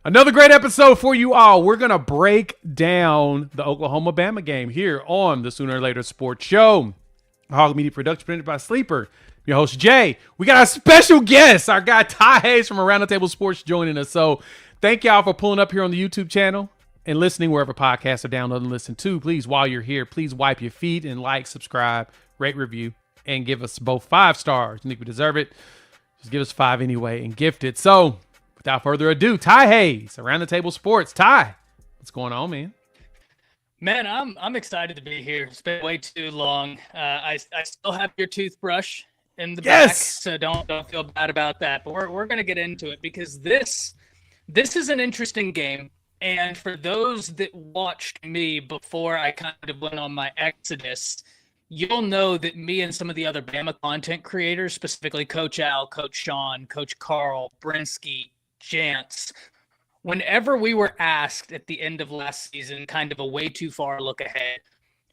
Another great episode for you all. We're going to break down the Oklahoma-Bama game here on the Sooner or Later Sports Show. Hog Media Production presented by Sleeper. Your host, Jay. We got our special guest, our guy, Ty Hayes from Around the Table Sports joining us. So thank y'all for pulling up here on the YouTube channel and listening wherever podcasts are downloaded and listen to. Please, while you're here, please wipe your feet and like, subscribe, rate, review, and give us both 5 stars. I think we deserve it. Just give us 5 anyway and gift it. So without further ado, Ty Hayes, Around the Table Sports. Ty, what's going on, man? Man, I'm excited to be here. It's been way too long. I still have your toothbrush in the back, so don't feel bad about that. But we're gonna get into it because this is an interesting game. And for those that watched me before I kind of went on my exodus, you'll know that me and some of the other Bama content creators, specifically Coach Al, Coach Sean, Coach Carl, Brinsky, Jantz, whenever we were asked at the end of last season, kind of a way too far look ahead,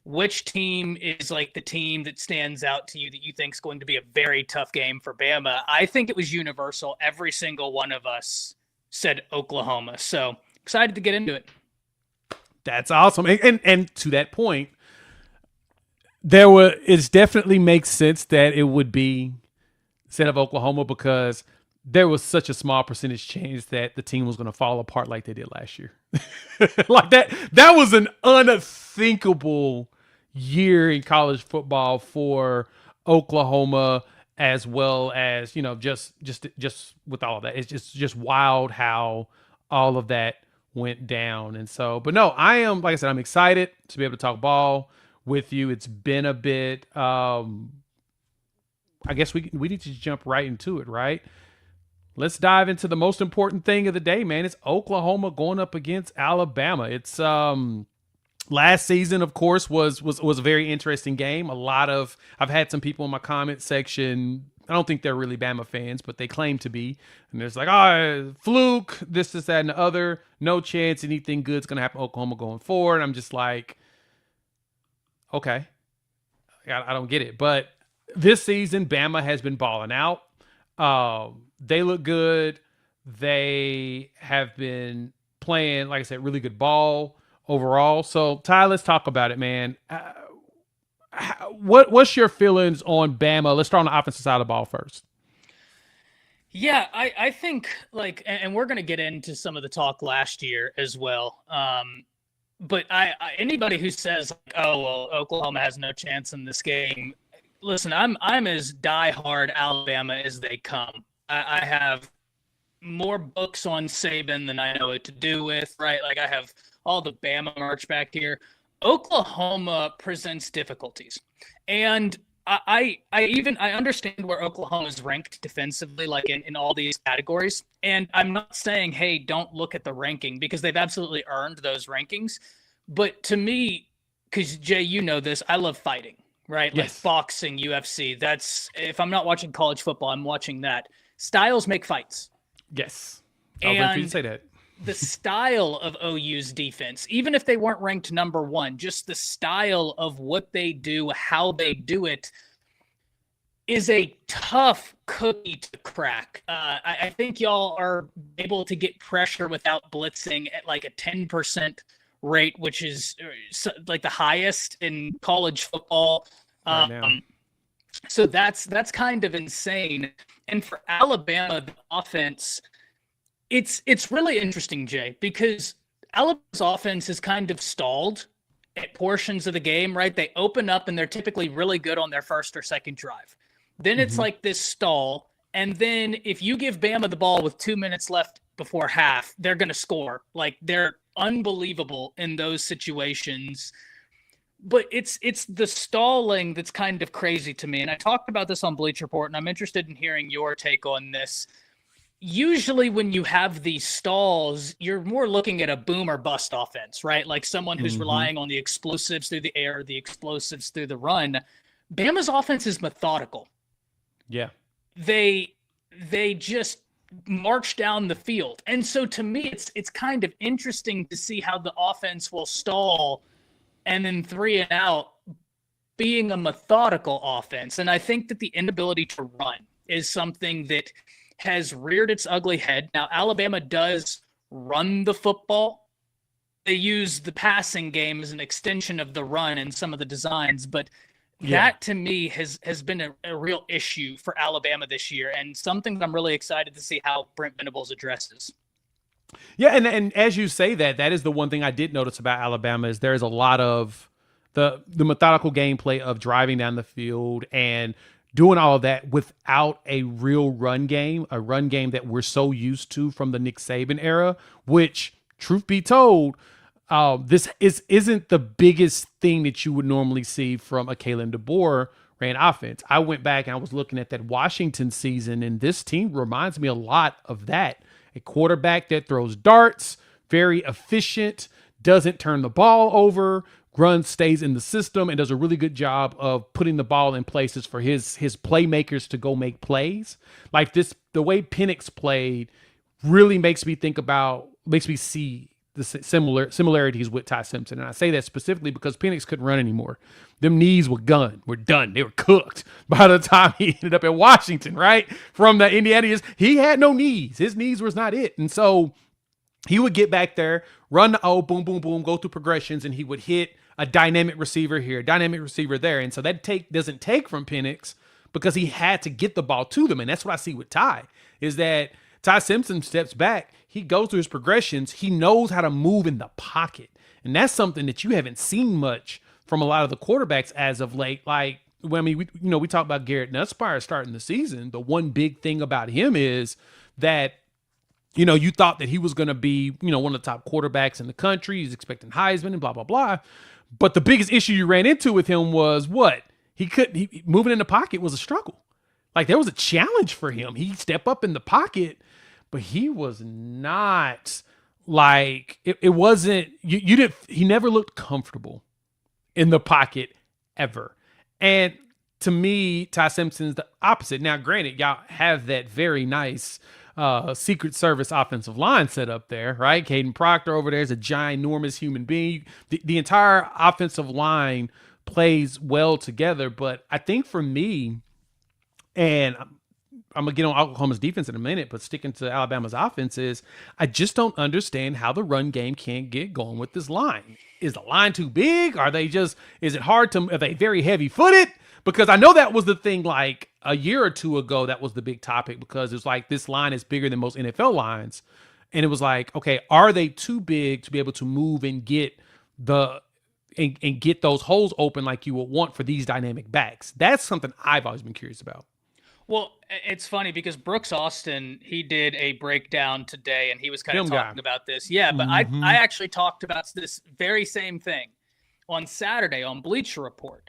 which team is like the team that stands out to you that you think is going to be a very tough game for Bama, I think it was universal. Every single one of us said Oklahoma. So excited to get into it. That's awesome. And to that point, it definitely makes sense that it would be instead of Oklahoma because there was such a small percentage chance that the team was going to fall apart like they did last year. Like that was an unthinkable year in college football for Oklahoma, as well as, just with all of that. It's just wild how all of that went down. And so, but no, like I said, I'm excited to be able to talk ball with you. It's been a bit, I guess we need to jump right into it, right? Let's dive into the most important thing of the day, man. It's Oklahoma going up against Alabama. It's last season, of course, was a very interesting game. I've had some people in my comment section. I don't think they're really Bama fans, but they claim to be. And there's like, fluke, this, that, and the other. No chance anything good's going to happen to Oklahoma going forward. I'm just like, okay, I don't get it. But this season, Bama has been balling out. They look good. They have been playing, like I said, really good ball overall. So, Ty, let's talk about it, man. What's your feelings on Bama? Let's start on the offensive side of the ball first. Yeah, I think, and we're going to get into some of the talk last year as well. But anybody who says, oh, well, Oklahoma has no chance in this game, listen, I'm as diehard Alabama as they come. I have more books on Saban than I know what to do with, right? Like I have all the Bama merch back here. Oklahoma presents difficulties. And I understand where Oklahoma is ranked defensively, like in all these categories. And I'm not saying, hey, don't look at the ranking because they've absolutely earned those rankings. But to me, because Jay, you know this, I love fighting. Right? Yes. Like boxing, UFC. That's, if I'm not watching college football, I'm watching that. Styles make fights. Yes. I'll wait for you to say that. The style of OU's defense, even if they weren't ranked number 1, just the style of what they do, how they do it, is a tough cookie to crack. I think y'all are able to get pressure without blitzing at like a 10% rate, which is like the highest in college football. Right now. So that's kind of insane. And for Alabama, the offense, it's really interesting, Jay, because Alabama's offense is kind of stalled at portions of the game, right? They open up and they're typically really good on their first or second drive. Then it's like this stall. And then if you give Bama the ball with 2 minutes left before half, they're going to score. Like they're unbelievable in those situations. But it's the stalling that's kind of crazy to me. And I talked about this on Bleacher Report, and I'm interested in hearing your take on this. Usually when you have these stalls, you're more looking at a boom or bust offense, right? Like someone who's relying on the explosives through the air, the explosives through the run. Bama's offense is methodical. Yeah. They just march down the field. And so to me, it's kind of interesting to see how the offense will stall and then 3 and out being a methodical offense. And I think that the inability to run is something that has reared its ugly head. Now, Alabama does run the football. They use the passing game as an extension of the run in some of the designs, but that to me has been a real issue for Alabama this year, and something that I'm really excited to see how Brent Venables addresses. Yeah, and as you say that, that is the one thing I did notice about Alabama is there is a lot of the methodical gameplay of driving down the field and doing all of that without a real run game, a run game that we're so used to from the Nick Saban era, which, truth be told, this isn't the biggest thing that you would normally see from a Kalen DeBoer ran offense. I went back and I was looking at that Washington season, and this team reminds me a lot of that. A quarterback that throws darts, very efficient, doesn't turn the ball over, stays in the system, and does a really good job of putting the ball in places for his playmakers to go make plays. Like this, the way Penix played really makes me see the similarities with Ty Simpson. And I say that specifically because Penix couldn't run anymore. Them knees were done. They were cooked by the time he ended up in Washington, right? From the Indiana, he had no knees. His knees was not it. And so he would get back there, run the boom, boom, boom, go through progressions, and he would hit a dynamic receiver here, a dynamic receiver there. And so that doesn't take from Penix because he had to get the ball to them. And that's what I see with Ty, is that Ty Simpson steps back, he goes through his progressions, he knows how to move in the pocket. And that's something that you haven't seen much from a lot of the quarterbacks as of late. Like, we talk about Garrett Nussmeier starting the season. The one big thing about him is that, you thought that he was going to be, one of the top quarterbacks in the country. He's expecting Heisman and blah, blah, blah. But the biggest issue you ran into with him was what? Moving in the pocket was a struggle. Like, there was a challenge for him. He'd step up in the pocket, but he was not like, it wasn't, he never looked comfortable in the pocket ever. And to me, Ty Simpson's the opposite. Now, granted, y'all have that very nice Secret Service offensive line set up there, right? Caden Proctor over there is a ginormous human being. The entire offensive line plays well together, but I think for me, and I'm going to get on Oklahoma's defense in a minute, but sticking to Alabama's offense is I just don't understand how the run game can't get going with this line. Is the line too big? Are they very heavy footed? Because I know that was the thing like a year or two ago, that was the big topic because it's like this line is bigger than most NFL lines. And it was like, okay, are they too big to be able to move and get and get those holes open like you would want for these dynamic backs? That's something I've always been curious about. Well, it's funny because Brooks Austin, he did a breakdown today and he was kind of talking about this. Yeah, but I actually talked about this very same thing on Saturday on Bleacher Report.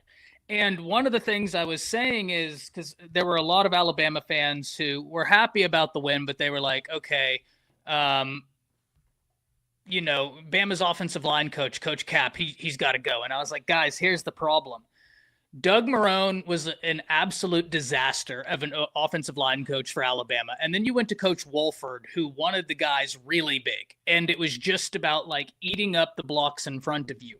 And one of the things I was saying is, because there were a lot of Alabama fans who were happy about the win, but they were like, okay, Bama's offensive line coach, Coach Cap, he's got to go. And I was like, guys, here's the problem. Doug Marrone was an absolute disaster of an offensive line coach for Alabama. And then you went to Coach Wolford, who wanted the guys really big. And it was just about like eating up the blocks in front of you.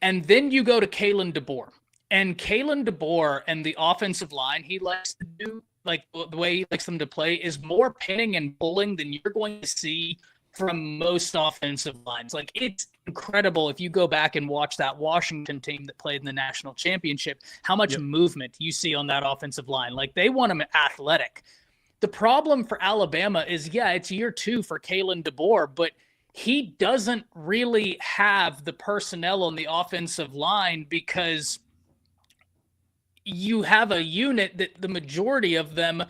And then you go to Kalen DeBoer. And Kalen DeBoer and the offensive line he likes to do, like the way he likes them to play, is more pinning and pulling than you're going to see from most offensive lines. Like, it's incredible if you go back and watch that Washington team that played in the national championship, how much movement you see on that offensive line. Like, they want them athletic. The problem for Alabama is, it's year 2 for Kalen DeBoer, but he doesn't really have the personnel on the offensive line because you have a unit that the majority of them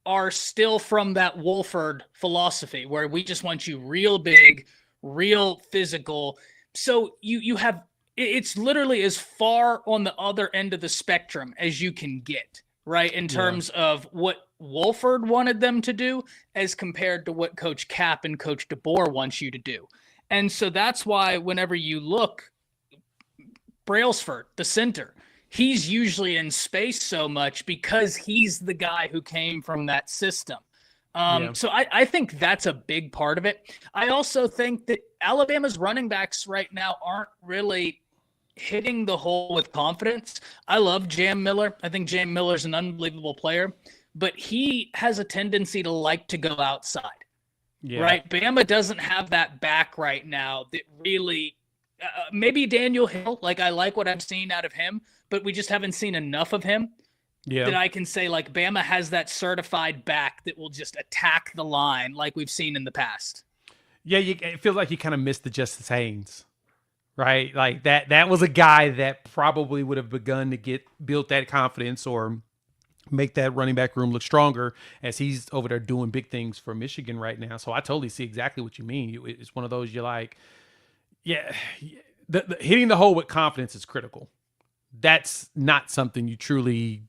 are still from that Wolford philosophy where we just want you real big, real physical. So you have, it's literally as far on the other end of the spectrum as you can get, right? In terms of what Wolford wanted them to do as compared to what Coach Cap and Coach DeBoer wants you to do. And so that's why whenever you look, Brailsford, the center, he's usually in space so much because he's the guy who came from that system. So I think that's a big part of it. I also think that Alabama's running backs right now aren't really hitting the hole with confidence. I love Jam Miller. I think Jam Miller's an unbelievable player, but he has a tendency to like to go outside. Yeah. right? Bama doesn't have that back right now that really, maybe Daniel Hill, like I like what I've seen out of him, but we just haven't seen enough of him Yeah. that I can say like Bama has that certified back that will just attack the line like we've seen in the past. Yeah, it feels like you kind of missed the Justice Haynes, right? Like that was a guy that probably would have begun to built that confidence or make that running back room look stronger as he's over there doing big things for Michigan right now. So I totally see exactly what you mean. It's one of those you're like, yeah, hitting the hole with confidence is critical. That's not something you truly.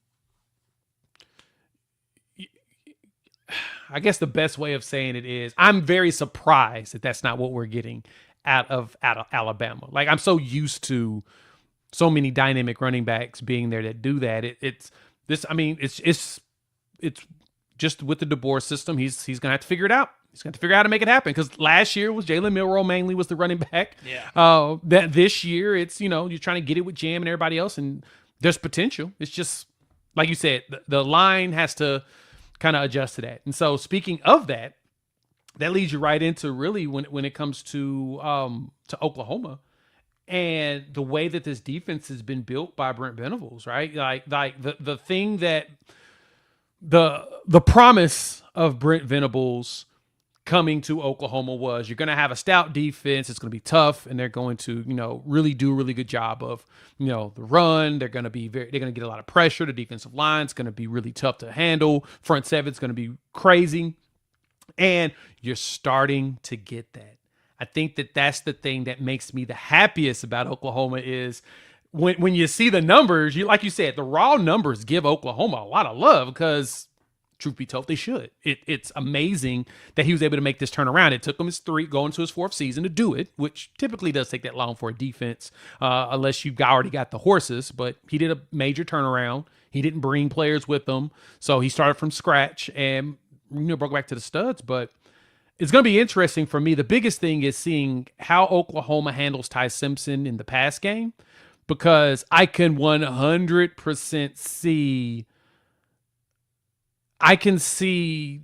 I guess the best way of saying it is I'm very surprised that that's not what we're getting out of Alabama. Like I'm so used to so many dynamic running backs being there that do that. It's this. I mean, it's just with the DeBoer system. He's gonna have to figure it out. He's gonna have to figure out how to make it happen because last year was Jalen Milroe mainly was the running back. Yeah. That this year it's you're trying to get it with Jam and everybody else, and there's potential. It's just like you said, the line has to kind of adjust to that. And so speaking of that, that leads you right into really when it comes to Oklahoma and the way that this defense has been built by Brent Venables, right? Like the thing that the promise of Brent Venables coming to Oklahoma was you're going to have a stout defense. It's going to be tough, and they're going to, really do a really good job of, the run. They're going to get a lot of pressure. The defensive line's going to be really tough to handle. Front seven's going to be crazy. And you're starting to get that. I think that's the thing that makes me the happiest about Oklahoma is when you see the numbers, like you said, the raw numbers give Oklahoma a lot of love because truth be told, they should. It's amazing that he was able to make this turnaround. It took him going to his fourth season to do it, which typically does take that long for a defense, unless you've already got the horses. But he did a major turnaround. He didn't bring players with him, so he started from scratch and broke back to the studs. But it's going to be interesting for me. The biggest thing is seeing how Oklahoma handles Ty Simpson in the pass game, because I can 100% see. I can see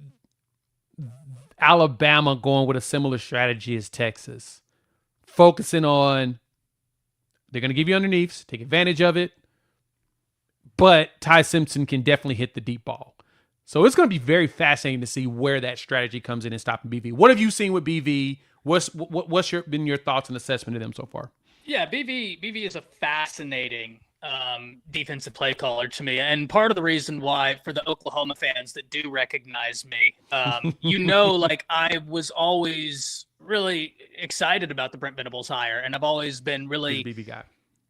Alabama going with a similar strategy as Texas, focusing on they're going to give you underneaths, take advantage of it, but Ty Simpson can definitely hit the deep ball. So it's going to be very fascinating to see where that strategy comes in and stopping BV. What have you seen with BV? What's been your thoughts and assessment of them so far? Yeah, BV is a fascinating defensive play caller to me, and part of the reason why, for the Oklahoma fans that do recognize me, like I was always really excited about the Brent Venables hire, and I've always been really BV guy.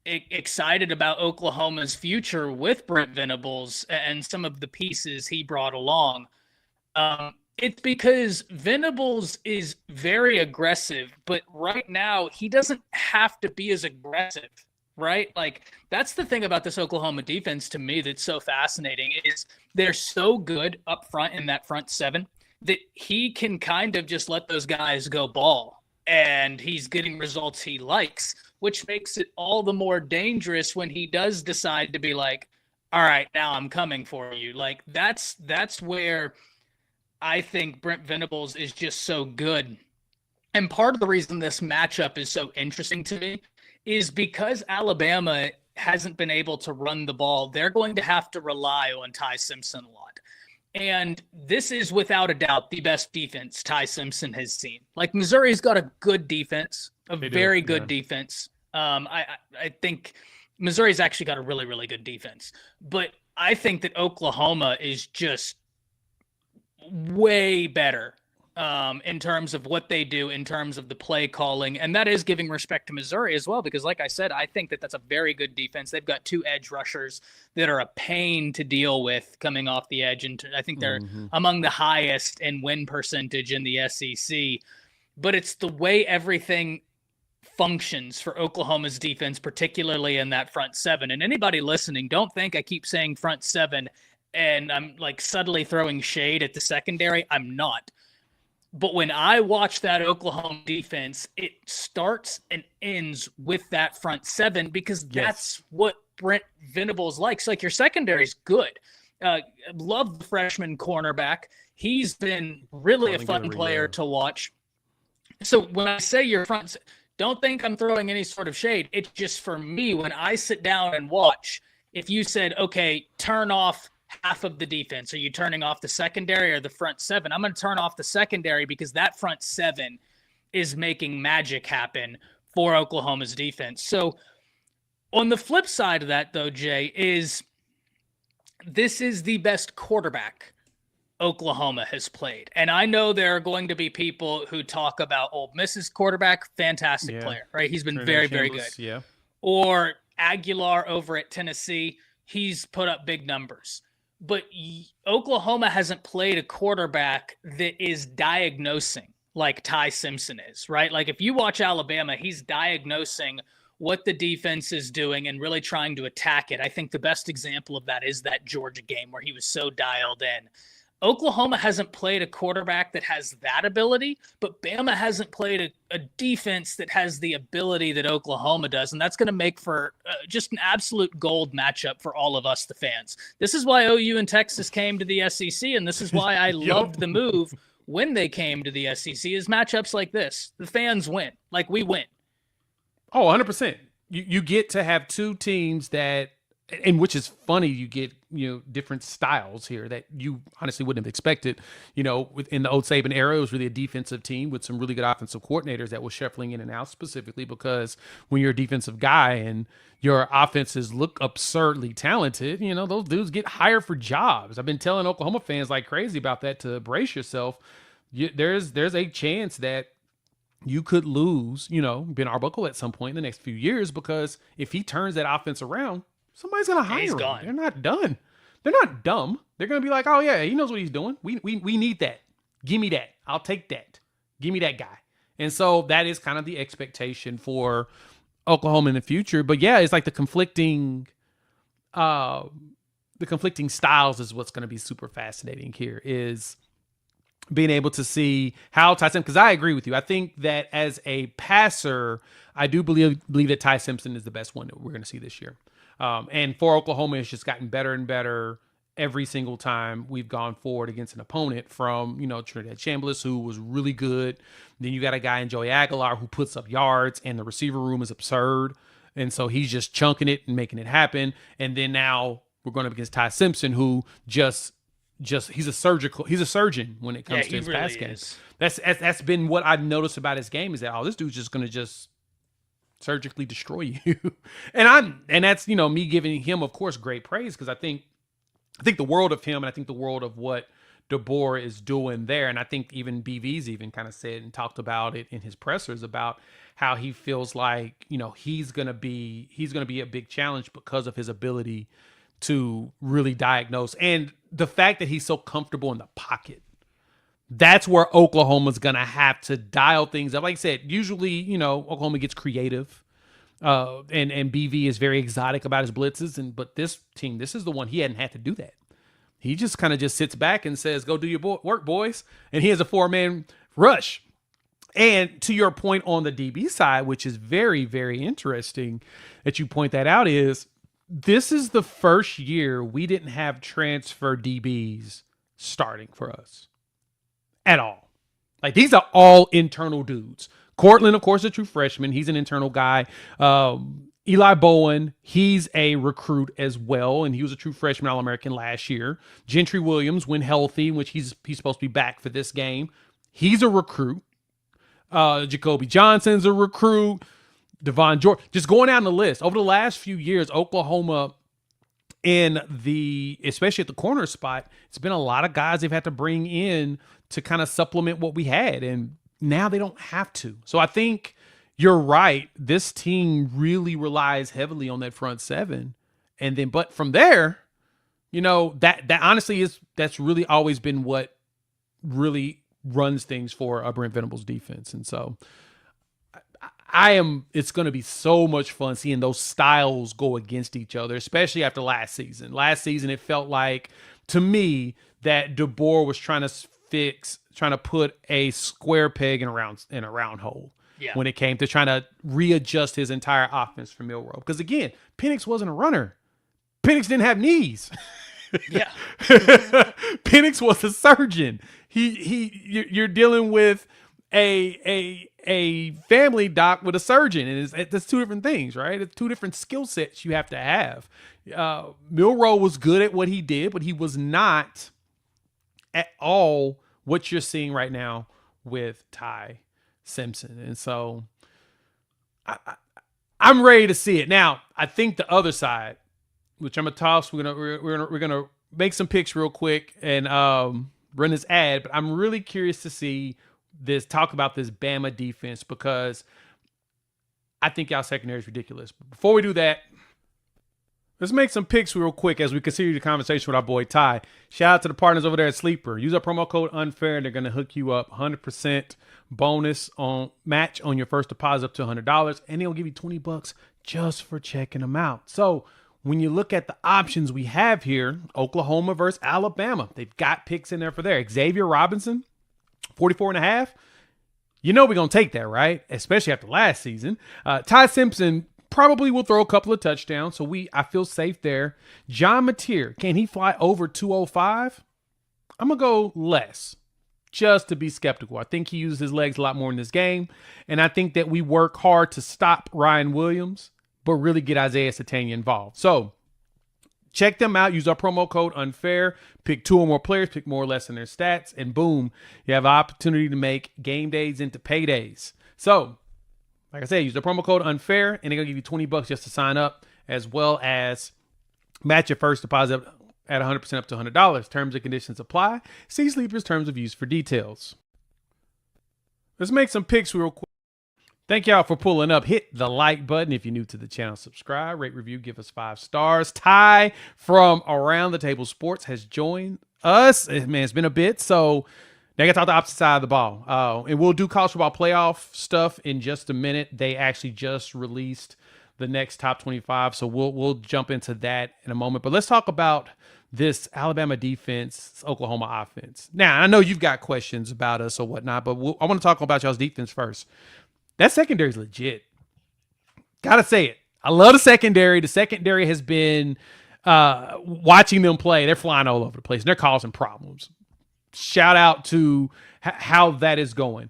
Excited about Oklahoma's future with Brent Venables and some of the pieces he brought along. It's because Venables is very aggressive, but right now he doesn't have to be as aggressive. Right? Like that's the thing about this Oklahoma defense to me that's so fascinating is they're so good up front in that front seven that he can kind of just let those guys go ball and he's getting results he likes, which makes it all the more dangerous when he does decide to be like, all right, now I'm coming for you. Like that's where I think Brent Venables is just so good. And part of the reason this matchup is so interesting to me is because Alabama hasn't been able to run the ball. They're going to have to rely on Ty Simpson a lot. And this is without a doubt the best defense Ty Simpson has seen. Like Missouri's got a good defense, very good defense. I think Missouri's actually got a really, really good defense. But I think that Oklahoma is just way better in terms of what they do, in terms of the play calling. And that is giving respect to Missouri as well, because like I said, I think that that's a very good defense. They've got two edge rushers that are a pain to deal with coming off the edge. And I think they're among the highest in win percentage in the SEC. But it's the way everything functions for Oklahoma's defense, particularly in that front seven. And anybody listening, don't think I keep saying front seven and I'm like subtly throwing shade at the secondary. I'm not. But when I watch that Oklahoma defense, it starts and ends with that front seven because that's what Brent Venables likes. Like your secondary is good. Love the freshman cornerback. He's been really a fun player to watch. So when I say your front, don't think I'm throwing any sort of shade. It's just for me, when I sit down and watch, if you said, okay, turn off half of the defense, are you turning off the secondary or the front seven? I'm going to turn off the secondary because that front seven is making magic happen for Oklahoma's defense. So on the flip side of that, though, Jay, is this is the best quarterback Oklahoma has played. And I know there are going to be people who talk about Ole Miss's quarterback, fantastic player, right? He's been very, very good. Yeah. Or Aguilar over at Tennessee, he's put up big numbers. But Oklahoma hasn't played a quarterback that is diagnosing like Ty Simpson is, right? Like if you watch Alabama, he's diagnosing what the defense is doing and really trying to attack it. I think the best example of that is that Georgia game where he was so dialed in. Oklahoma hasn't played a quarterback that has that ability, but Bama hasn't played a defense that has the ability that Oklahoma does. And that's going to make for just an absolute gold matchup for all of us, the fans. This is why OU and Texas came to the SEC, and this is why I loved the move when they came to the SEC, is matchups like this. The fans win. Like, we win. Oh, 100%. You get to have two teams that, and which is funny, you get, different styles here that you honestly wouldn't have expected. In the old Saban era, it was really a defensive team with some really good offensive coordinators that was shuffling in and out, specifically because when you're a defensive guy and your offenses look absurdly talented, those dudes get hired for jobs. I've been telling Oklahoma fans like crazy about that to brace yourself. There's a chance that you could lose, Ben Arbuckle at some point in the next few years, because if he turns that offense around, somebody's going to hire him. Gone. They're not done. They're not dumb. They're going to be like, oh, yeah, he knows what he's doing. We need that. Give me that. I'll take that. Give me that guy. And so that is kind of the expectation for Oklahoma in the future. But, yeah, it's like the conflicting styles is what's going to be super fascinating here, is being able to see how Ty Simpson, because I agree with you. I think that as a passer, I do believe that Ty Simpson is the best one that we're going to see this year. And for Oklahoma, it's just gotten better and better every single time we've gone forward against an opponent, from, Trinidad Chambliss, who was really good. Then you got a guy in Joey Aguilar who puts up yards, and the receiver room is absurd. And so he's just chunking it and making it happen. And then now we're going up against Ty Simpson, who just he's a surgeon when it comes to his pass game. That's been what I've noticed about his game, is that, this dude's just going to just surgically destroy you. and that's, me giving him, of course, great praise, because I think the world of him, and I think the world of what DeBoer is doing there. And I think even BV's even kind of said and talked about it in his pressers about how he feels like, he's going to be a big challenge because of his ability to really diagnose, and the fact that he's so comfortable in the pocket. That's where Oklahoma's going to have to dial things up. Like I said, usually, Oklahoma gets creative, and BV is very exotic about his blitzes. But this team, this is the one he hadn't had to do that. He just kind of just sits back and says, go do your work, boys. And he has a 4-man rush. And to your point on the DB side, which is very, very interesting that you point that out, is this is the first year we didn't have transfer DBs starting for us at all. Like, these are all internal dudes. Cortland, of course, a true freshman. He's an internal guy. Eli Bowen, he's a recruit as well, and he was a true freshman All-American last year. Gentry Williams, when healthy, which he's supposed to be back for this game, he's a recruit. Jacoby Johnson's a recruit. Devon Jordan, just going down the list. Over the last few years, Oklahoma, especially at the corner spot, it's been a lot of guys they've had to bring in to kind of supplement what we had, and now they don't have to. So I think you're right. This team really relies heavily on that front seven, and then, but from there, that honestly that's really always been what really runs things for Brent Venables' defense, and so. It's going to be so much fun seeing those styles go against each other, especially after last season. Last season, it felt like, to me, that DeBoer was trying to put a square peg in a round hole when it came to trying to readjust his entire offense for Milroe. Because again, Penix wasn't a runner. Penix didn't have knees. Yeah. Penix was a surgeon. You're dealing with a family doc with a surgeon, and that's two different things, right? It's two different skill sets you have to have. Milroe was good at what he did, but he was not at all what you're seeing right now with Ty Simpson, and so I'm ready to see it. Now, I think the other side, which I'm gonna toss, we're gonna make some picks real quick and run this ad, but I'm really curious to see talk about this Bama defense because I think y'all secondary is ridiculous. But before we do that, let's make some picks real quick as we continue the conversation with our boy Ty. Shout out to the partners over there at Sleeper. Use our promo code UNFAIR and they're going to hook you up 100% bonus on match on your first deposit up to $100, and they'll give you $20 just for checking them out. So when you look at the options we have here, Oklahoma versus Alabama, they've got picks in there for there. Xavier Robinson, 44.5. You know we're going to take that, right? Especially after last season. Ty Simpson probably will throw a couple of touchdowns, so I feel safe there. John Mateer, can he fly over 205? I'm going to go less, just to be skeptical. I think he uses his legs a lot more in this game, and I think that we work hard to stop Ryan Williams, but really get Isaiah Satania involved. So check them out. Use our promo code UNFAIR. Pick two or more players. Pick more or less in their stats. And boom, you have an opportunity to make game days into paydays. So, like I said, use the promo code UNFAIR, and they're going to give you $20 just to sign up, as well as match your first deposit at 100% up to $100. Terms and conditions apply. See Sleeper's terms of use for details. Let's make some picks real quick. Thank y'all for pulling up. Hit the like button if you're new to the channel. Subscribe, rate, review, give us 5 stars. Ty from Around the Table Sports has joined us. Man, it's been a bit, so now I got to talk the opposite side of the ball. And we'll do college football playoff stuff in just a minute. They actually just released the next top 25, so we'll jump into that in a moment. But let's talk about this Alabama defense, Oklahoma offense. Now, I know you've got questions about us or whatnot, but I want to talk about y'all's defense first. That secondary is legit. Gotta say it. I love the secondary. The secondary has been watching them play. They're flying all over the place. And they're causing problems. Shout out to how that is going.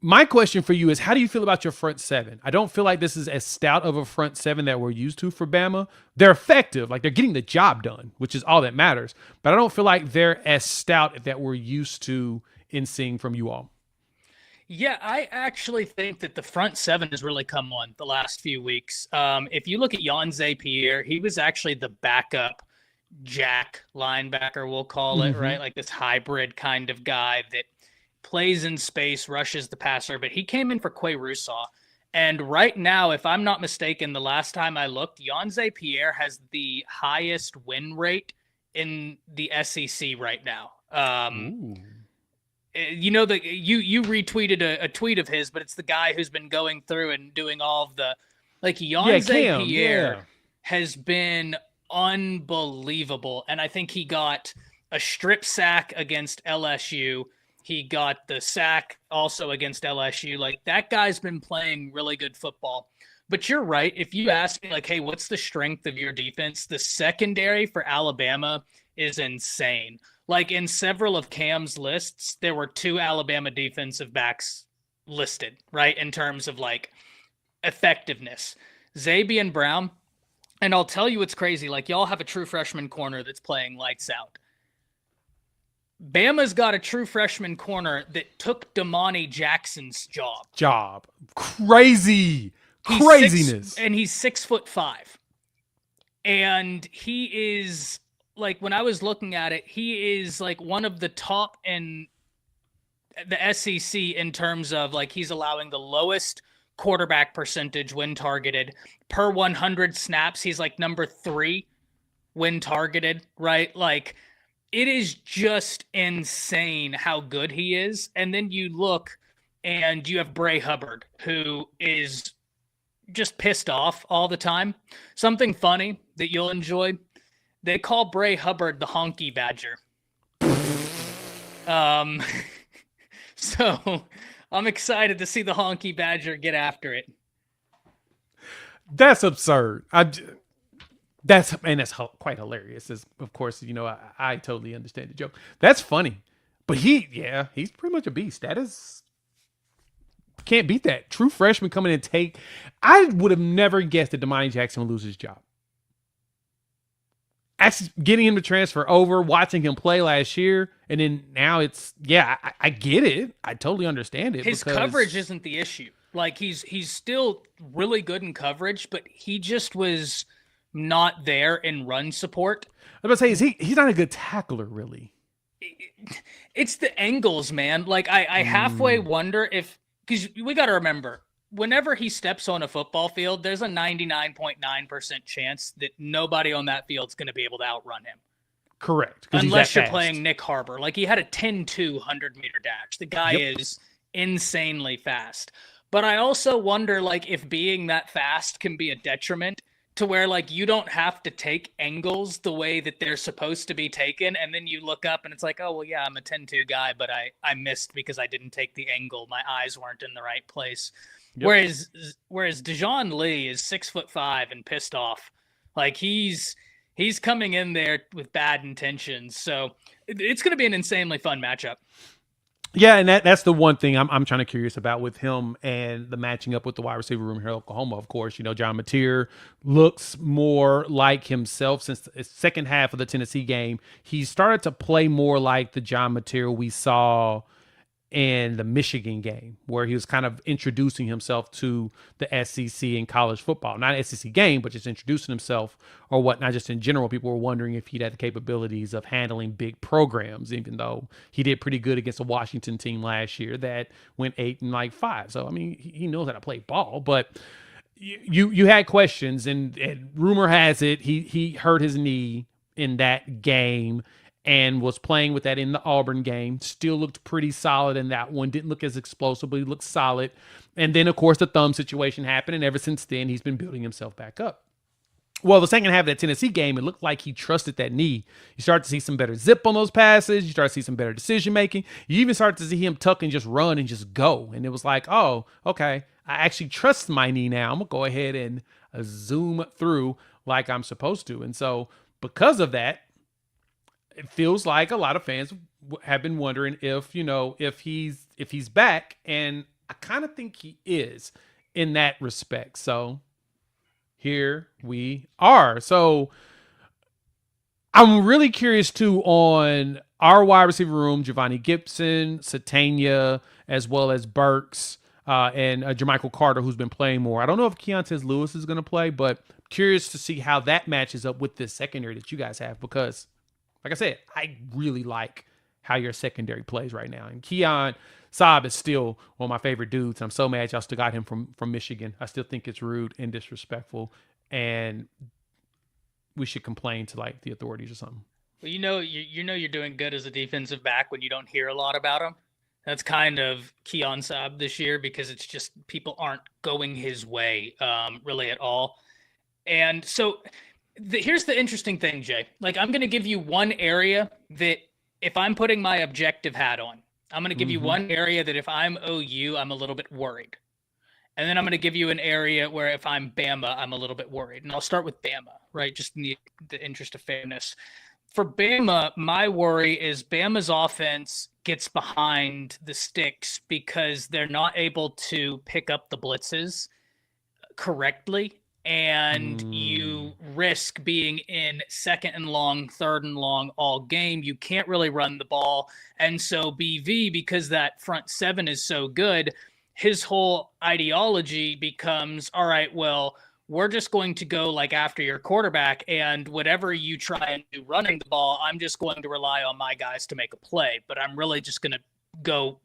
My question for you is, how do you feel about your front seven? I don't feel like this is as stout of a front seven that we're used to for Bama. They're effective. Like, they're getting the job done, which is all that matters. But I don't feel like they're as stout that we're used to in seeing from you all. Yeah, I actually think that the front seven has really come on the last few weeks. If you look at Yonze Pierre, he was actually the backup jack linebacker, we'll call it, right? Like this hybrid kind of guy that plays in space, rushes the passer, but he came in for Quay Russaw. And right now, if I'm not mistaken, the last time I looked, Yonze Pierre has the highest win rate in the SEC right now. You know, that you retweeted a tweet of his, but it's the guy who's been going through and doing all of the, like, Yonze Pierre has been unbelievable. And I think he got a strip sack against LSU. He got the sack also against LSU. Like, that guy's been playing really good football. But you're right. If you ask me, like, hey, what's the strength of your defense? The secondary for Alabama is insane. Like, in several of Cam's lists, there were 2 Alabama defensive backs listed, right, in terms of, like, effectiveness. Zabian Brown, and I'll tell you what's crazy. Like, y'all have a true freshman corner that's playing lights out. Bama's got a true freshman corner that took Damani Jackson's job. Craziness. He's 6'5", and he is, like, when I was looking at it, he is like one of the top in the SEC in terms of, like, he's allowing the lowest quarterback percentage when targeted per 100 snaps. He's like number 3 when targeted, right? Like, it is just insane how good he is. And then you look and you have Bray Hubbard, who is just pissed off all the time. Something funny that you'll enjoy. They call Bray Hubbard the honky badger. So I'm excited to see the honky badger get after it. That's absurd. That's quite hilarious. As of course, I totally understand the joke. That's funny, but he's pretty much a beast. That is can't beat that. True freshman coming in and take. I would have never guessed that Damani Jackson would lose his job. Actually, getting him to transfer over, watching him play last year, and then now I get it. I totally understand it. His coverage isn't the issue. Like he's still really good in coverage, but he just was not there in run support. I was about to say, he's not a good tackler, really. It's the angles, man. Like I halfway wonder if, because we got to remember, whenever he steps on a football field, there's a 99.9% chance that nobody on that field is going to be able to outrun him. Correct. Unless you're playing Nick Harbor. Like he had a 10-2 100-meter dash. The guy is insanely fast. But I also wonder, like, if being that fast can be a detriment to where, like, you don't have to take angles the way that they're supposed to be taken. And then you look up and it's like, oh, well, yeah, I'm a 10-2 guy, but I missed because I didn't take the angle. My eyes weren't in the right place. Yep. Whereas Dejoun Lee is 6'5" and pissed off. Like he's coming in there with bad intentions. So it's going to be an insanely fun matchup. Yeah, and that's the one thing I'm kind of curious about with him and the matching up with the wide receiver room here at Oklahoma. Of course, John Mateer looks more like himself since the second half of the Tennessee game. He started to play more like the John Mateer we saw in the Michigan game, where he was kind of introducing himself to the SEC in college football. Not an SEC game, but just introducing himself or whatnot. Just in general, people were wondering if he'd had the capabilities of handling big programs, even though he did pretty good against a Washington team last year that went 8-5. So, I mean, he knows how to play ball, but you had questions, and rumor has it he hurt his knee in that game and was playing with that in the Auburn game. Still looked pretty solid in that one. Didn't look as explosive, but he looked solid. And then, of course, the thumb situation happened, and ever since then, he's been building himself back up. Well, the second half of that Tennessee game, it looked like he trusted that knee. You start to see some better zip on those passes. You start to see some better decision-making. You even start to see him tuck and just run and just go. And it was like, oh, okay, I actually trust my knee now. I'm going to go ahead and zoom through like I'm supposed to. And so because of that, it feels like a lot of fans have been wondering if he's back, and I kind of think he is in that respect. So here we are. So I'm really curious too on our wide receiver room: Giovanni Gibson, Satania, as well as Burks and Jermichael Carter, who's been playing more. I don't know if Keontez Lewis is going to play, but curious to see how that matches up with this secondary that you guys have, because like I said, I really like how your secondary plays right now. And Keon Saab is still one of my favorite dudes. I'm so mad y'all still got him from Michigan. I still think it's rude and disrespectful, and we should complain to like the authorities or something. Well, you're doing good as a defensive back when you don't hear a lot about him. That's kind of Keon Saab this year, because it's just people aren't going his way really at all. And so here's the interesting thing, Jay. Like, I'm going to give you one area that if I'm putting my objective hat on, I'm going to give you one area that if I'm OU, I'm a little bit worried. And then I'm going to give you an area where if I'm Bama, I'm a little bit worried. And I'll start with Bama, right? Just in the interest of fairness. For Bama, my worry is Bama's offense gets behind the sticks because they're not able to pick up the blitzes correctly. And you risk being in second and long, third and long all game. You can't really run the ball. And so BV, because that front seven is so good, his whole ideology becomes, all right, well, we're just going to go like after your quarterback, and whatever you try and do running the ball, I'm just going to rely on my guys to make a play. But I'm really just going to go,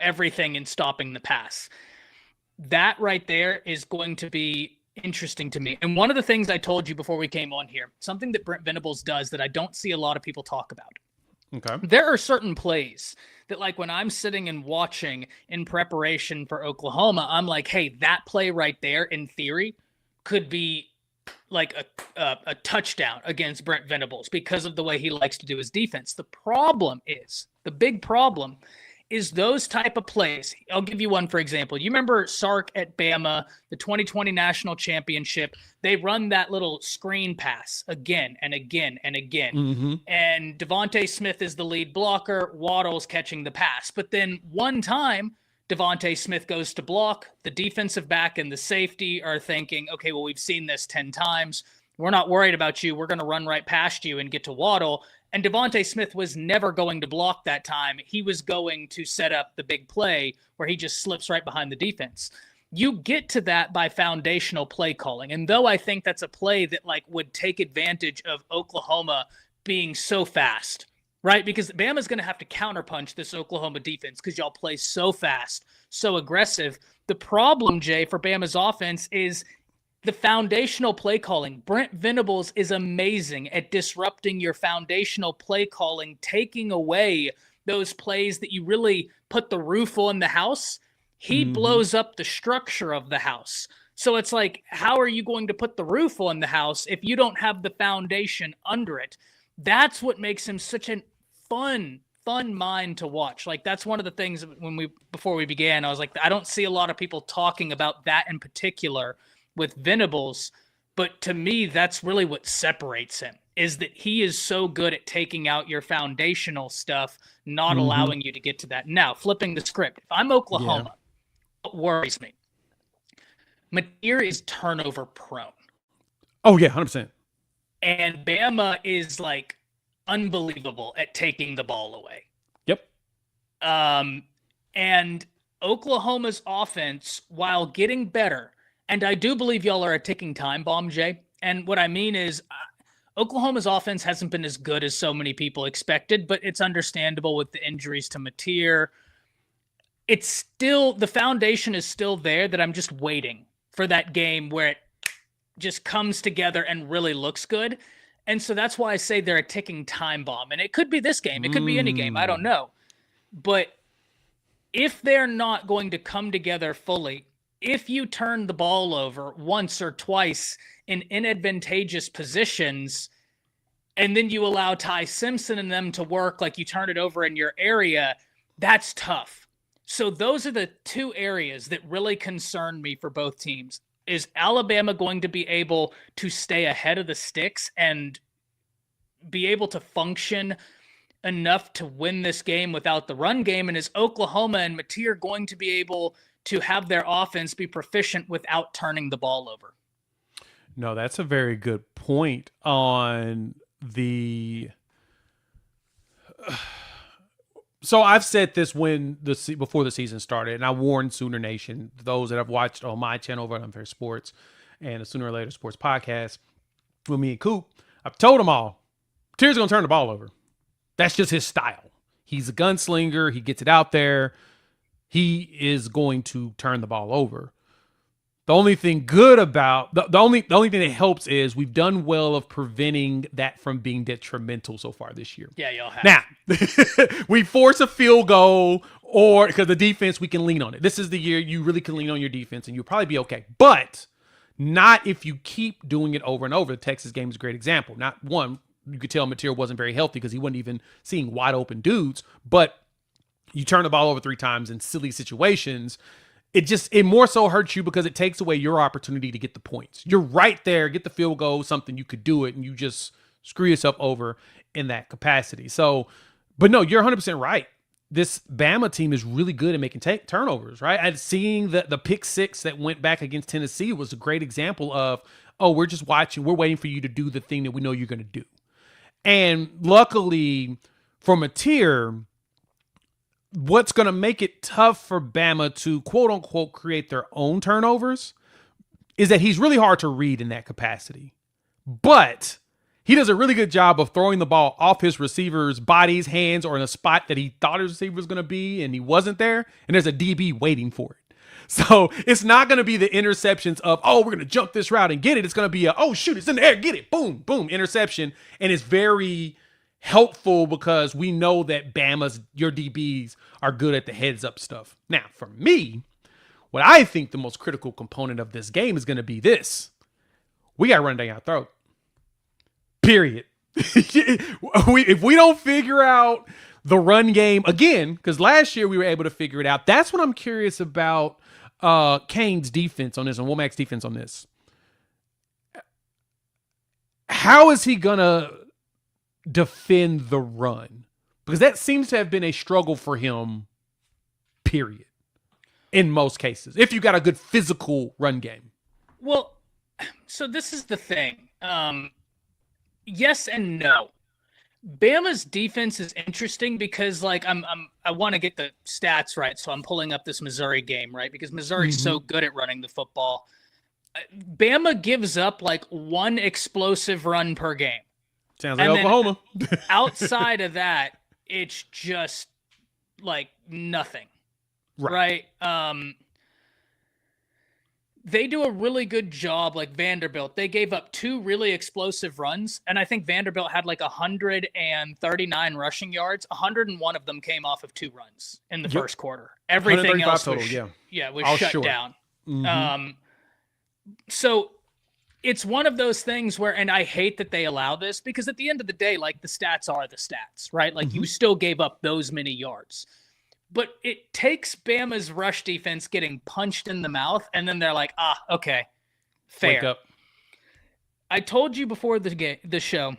everything in stopping the pass. That right there is going to be interesting to me. And one of the things I told you before we came on here, something that Brent Venables does that I don't see a lot of people talk about. Okay. There are certain plays that, like, when I'm sitting and watching in preparation for Oklahoma, I'm like, hey, that play right there, in theory, could be like a touchdown against Brent Venables because of the way he likes to do his defense. The big problem is those type of plays. I'll give you one for example. You remember Sark at Bama, the 2020 national championship? They run that little screen pass again and again and again. Mm-hmm. And Devontae Smith is the lead blocker. Waddle's catching the pass. But then one time, Devontae Smith goes to block. The defensive back and the safety are thinking, okay, well, we've seen this 10 times. We're not worried about you. We're going to run right past you and get to Waddle. And Devontae Smith was never going to block that time. He was going to set up the big play where he just slips right behind the defense. You get to that by foundational play calling. And though I think that's a play that like would take advantage of Oklahoma being so fast, right? Because Bama's going to have to counterpunch this Oklahoma defense because y'all play so fast, so aggressive. The problem, Jay, for Bama's offense is the foundational play calling. Brent Venables is amazing at disrupting your foundational play calling, taking away those plays that you really put the roof on the house. He blows up the structure of the house. So it's like, how are you going to put the roof on the house if you don't have the foundation under it? That's what makes him such a fun mind to watch. Like that's one of the things before we began, I was like, I don't see a lot of people talking about that in particular with Venables, but to me, that's really what separates him, is that he is so good at taking out your foundational stuff, not allowing you to get to that. Now, flipping the script, if I'm Oklahoma, what worries me? Mateer is turnover prone. Oh, yeah, 100%. And Bama is like unbelievable at taking the ball away. Yep. And Oklahoma's offense, while getting better, and I do believe y'all are a ticking time bomb, Jay. And what I mean is Oklahoma's offense hasn't been as good as so many people expected, but it's understandable with the injuries to Mateer. It's still, the foundation is still there that I'm just waiting for that game where it just comes together and really looks good. And so that's why I say they're a ticking time bomb. And it could be this game. It could be any game. I don't know. But if they're not going to come together fully, if you turn the ball over once or twice in inadvantageous positions, and then you allow Ty Simpson and them to work like you turn it over in your area, that's tough. So those are the two areas that really concern me for both teams. Is Alabama going to be able to stay ahead of the sticks and be able to function enough to win this game without the run game? And is Oklahoma and Mateer going to be able to have their offense be proficient without turning the ball over? No, that's a very good point on the. So I've said this before the season started, and I warned Sooner Nation, those that have watched on my channel over at Unfair Sports and the Sooner or Later Sports podcast with me and Coop. I've told them all, Mateer's going to turn the ball over. That's just his style. He's a gunslinger. He gets it out there. He is going to turn the ball over. The only thing good about the only thing that helps is we've done well of preventing that from being detrimental so far this year. Yeah, y'all have. Now, we force a field goal or because the defense, we can lean on it. This is the year you really can lean on your defense and you'll probably be okay. But not if you keep doing it over and over. The Texas game is a great example. Not one, you could tell Mateer wasn't very healthy because he wasn't even seeing wide open dudes, but you turn the ball over 3 times in silly situations. It more so hurts you because it takes away your opportunity to get the points. You're right there, get the field goal, something you could do it, and you just screw yourself over in that capacity. So, but no, you're 100% right. This Bama team is really good at making turnovers, right? And seeing the pick 6 that went back against Tennessee was a great example of, oh, we're just watching, we're waiting for you to do the thing that we know you're going to do. And luckily for Mateer, what's going to make it tough for Bama to quote unquote create their own turnovers is that he's really hard to read in that capacity. But he does a really good job of throwing the ball off his receiver's bodies, hands, or in a spot that he thought his receiver was going to be and he wasn't there. And there's a DB waiting for it. So it's not going to be the interceptions of, oh, we're going to jump this route and get it. It's going to be oh, shoot, it's in the air, get it. Boom, boom, interception. And it's very helpful because we know that your DBs are good at the heads up stuff. Now, for me, what I think the most critical component of this game is going to be this. We got to run down our throat. Period. If we don't figure out the run game again, because last year we were able to figure it out. That's what I'm curious about Kane's defense on this and Womack's defense on this. How is he going to defend the run? Because that seems to have been a struggle for him, period, in most cases, if you got a good physical run game. Well, so this is the thing. Yes and no. Bama's defense is interesting because, like, I want to get the stats right, so I'm pulling up this Missouri game, right? Because Missouri's so good at running the football. Bama gives up like one explosive run per game. Sounds like Oklahoma. Outside of that, it's just like nothing, right? They do a really good job, like Vanderbilt. They gave up 2 really explosive runs, and I think Vanderbilt had like 139 rushing yards. 101 of them came off of 2 runs in the first quarter. Everything else was, was shut down. So it's one of those things where, and I hate that they allow this, because at the end of the day, like, the stats are the stats, right? Like, you still gave up those many yards. But it takes Bama's rush defense getting punched in the mouth, and then they're like, okay, fair. Wake up. I told you before the show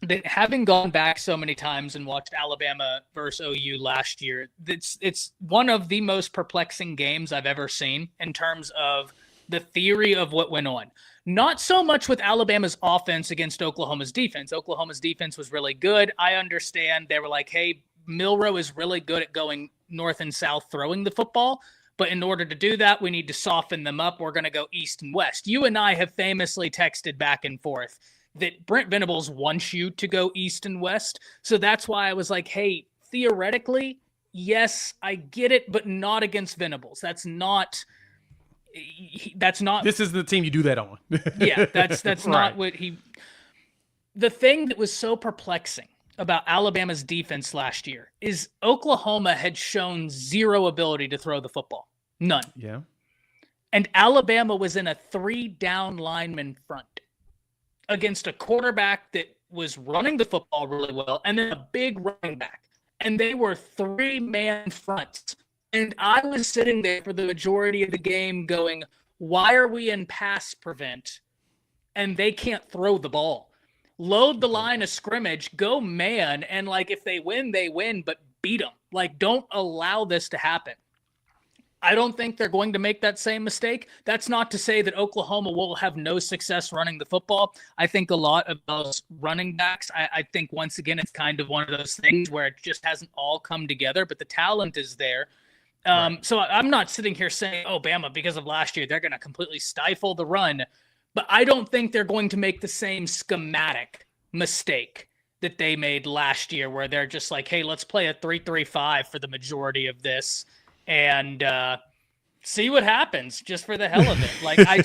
that, having gone back so many times and watched Alabama versus OU last year, it's one of the most perplexing games I've ever seen in terms of the theory of what went on. Not so much with Alabama's offense against Oklahoma's defense. Oklahoma's defense was really good. I understand they were like, hey, Milroe is really good at going north and south throwing the football, but in order to do that, we need to soften them up. We're going to go east and west. You and I have famously texted back and forth that Brent Venables wants you to go east and west. So that's why I was like, hey, theoretically, yes, I get it, but not against Venables. That's not This is the team you do that on. Yeah, that's not what he. The thing that was so perplexing about Alabama's defense last year is Oklahoma had shown zero ability to throw the football. None. Yeah. And Alabama was in a 3-down lineman front against a quarterback that was running the football really well, and then a big running back. And they were 3-man fronts. And I was sitting there for the majority of the game going, why are we in pass prevent and they can't throw the ball? Load the line of scrimmage, go man, and like, if they win, they win, but beat them. Like, don't allow this to happen. I don't think they're going to make that same mistake. That's not to say that Oklahoma will have no success running the football. I think a lot of those running backs, I think once again, it's kind of one of those things where it just hasn't all come together, but the talent is there. So I'm not sitting here saying, oh, Bama, because of last year, they're going to completely stifle the run. But I don't think they're going to make the same schematic mistake that they made last year, where they're just like, hey, let's play a 3-3-5 for the majority of this and see what happens just for the hell of it. Like, I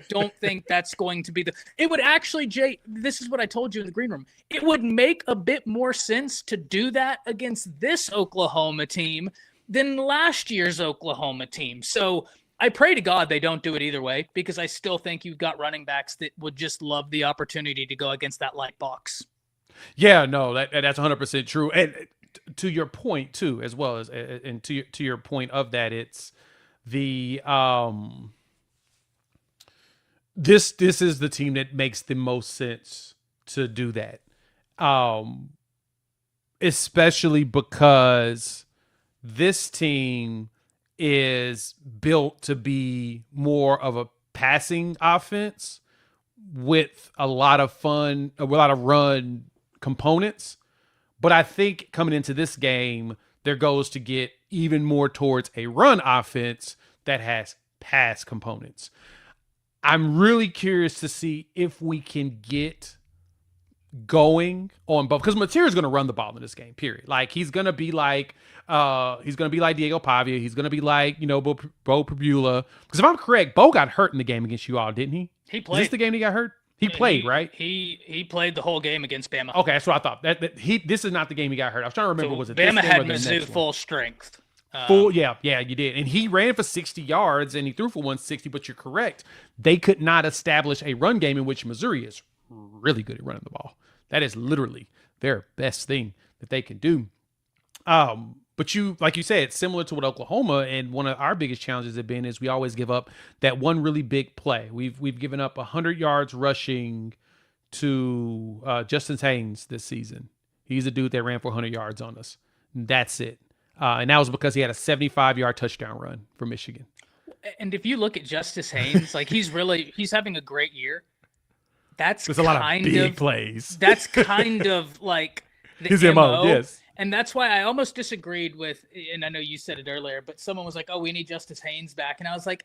don't think that's going to be it would actually, Jay, this is what I told you in the green room. It would make a bit more sense to do that against this Oklahoma team than last year's Oklahoma team. So I pray to God they don't do it either way, because I still think you've got running backs that would just love the opportunity to go against that light box. Yeah, no, that's 100% true. And to your point too, as well as, and to your point of that, it's the this is the team that makes the most sense to do that, especially because this team is built to be more of a passing offense with a lot of fun, a lot of run components. But I think coming into this game, their goal is to get even more towards a run offense that has pass components. I'm really curious to see if we can get going on both, because Material's going to run the ball in this game, period. Like, he's going to be like Diego Pavia. He's going to be like, Bo Pribula. Because if I'm correct, Bo got hurt in the game against you all, didn't he? He played. Is this the game he got hurt? He played, right? He played the whole game against Bama. Okay, that's what I thought. This is not the game he got hurt. I was trying to remember, was it Bama this game had or the Mizzou next full one? strength. Yeah, you did. And he ran for 60 yards and he threw for 160, but you're correct. They could not establish a run game in which Missouri is really good at running the ball. That is literally their best thing that they can do. But you, like you said, it's similar to what Oklahoma, and one of our biggest challenges have been is we always give up that one really big play. We've given up 100 yards rushing to Justin Haynes this season. He's a dude that ran for 100 yards on us. That's it. And that was because he had a 75-yard touchdown run for Michigan. And if you look at Justice Haynes, like he's having a great year. There's a lot of big plays. That's kind of like his MO, yes. And that's why I almost disagreed with, and I know you said it earlier, but someone was like, oh, we need Justice Haynes back. And I was like,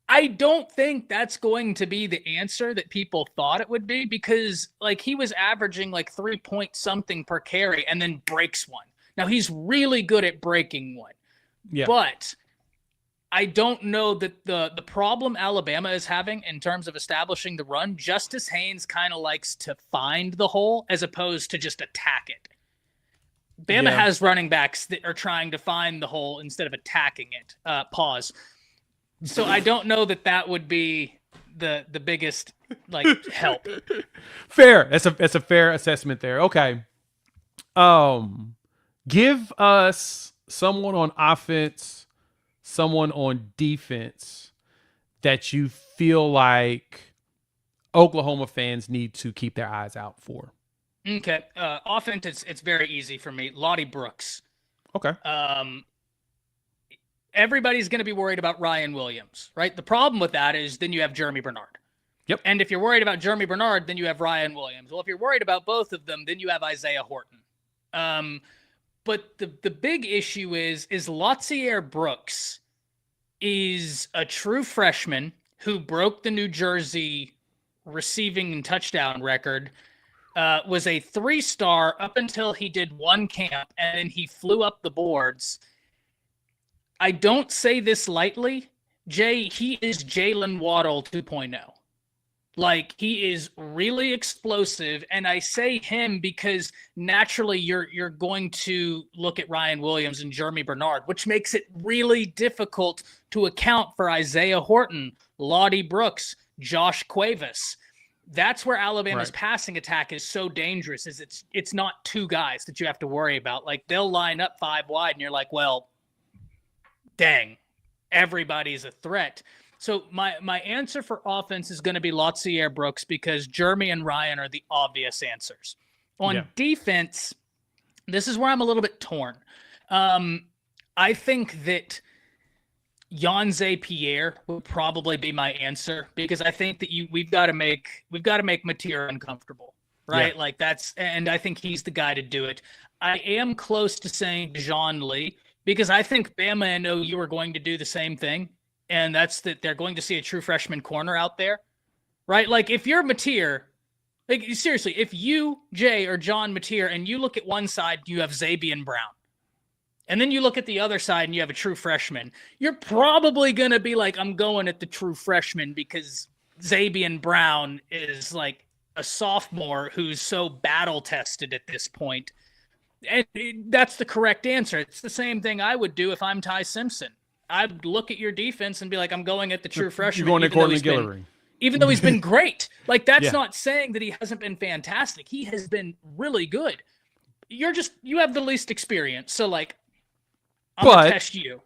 I don't think that's going to be the answer that people thought it would be, because like he was averaging like 3 point something per carry and then breaks one. Now he's really good at breaking one. Yeah. But I don't know that the problem Alabama is having in terms of establishing the run, Justice Haynes kind of likes to find the hole as opposed to just attack it. Bama has running backs that are trying to find the hole instead of attacking it. Pause. So I don't know that would be the biggest like help. Fair. That's a fair assessment there. Okay. Give us someone on offense, someone on defense that you feel like Oklahoma fans need to keep their eyes out for. Okay. Offense, it's very easy for me. Lottie Brooks. Okay. Everybody's going to be worried about Ryan Williams, right? The problem with that is then you have Jeremy Bernard. Yep. And if you're worried about Jeremy Bernard, then you have Ryan Williams. Well, if you're worried about both of them, then you have Isaiah Horton. But the big issue is Lotzier Brooks is a true freshman who broke the New Jersey receiving and touchdown record, was a 3-star up until he did one camp, and then he flew up the boards. I don't say this lightly, Jay. He is Jalen Waddle 2.0. Like, he is really explosive, and I say him because naturally you're going to look at Ryan Williams and Jeremy Bernard, which makes it really difficult to account for Isaiah Horton, Lottie Brooks, Josh Cuevas. That's where Alabama's passing attack is so dangerous, is it's not two guys that you have to worry about. Like, they'll line up 5 wide, and you're like, well, dang, everybody's a threat. So my answer for offense is going to be Lotzier Brooks, because Jeremy and Ryan are the obvious answers. On defense, this is where I'm a little bit torn. I think that Yonze Pierre would probably be my answer, because I think that we've got to make Mateer uncomfortable, right? Yeah. Like and I think he's the guy to do it. I am close to saying Dejoun Lee, because I think Bama and OU are going to do the same thing. And that's that they're going to see a true freshman corner out there, right? Like, if you're Mateer, like, seriously, if you, Jay, or John Mateer, and you look at one side, you have Zabian Brown. And then you look at the other side and you have a true freshman. You're probably going to be like, I'm going at the true freshman, because Zabian Brown is like a sophomore who's so battle tested at this point. And that's the correct answer. It's the same thing I would do if I'm Ty Simpson. I'd look at your defense and be like, I'm going at the true freshman. You're going at Courtland Guillory. Even though he's been great. Like, that's not saying that he hasn't been fantastic. He has been really good. You have the least experience. So, like, I'm going to test you.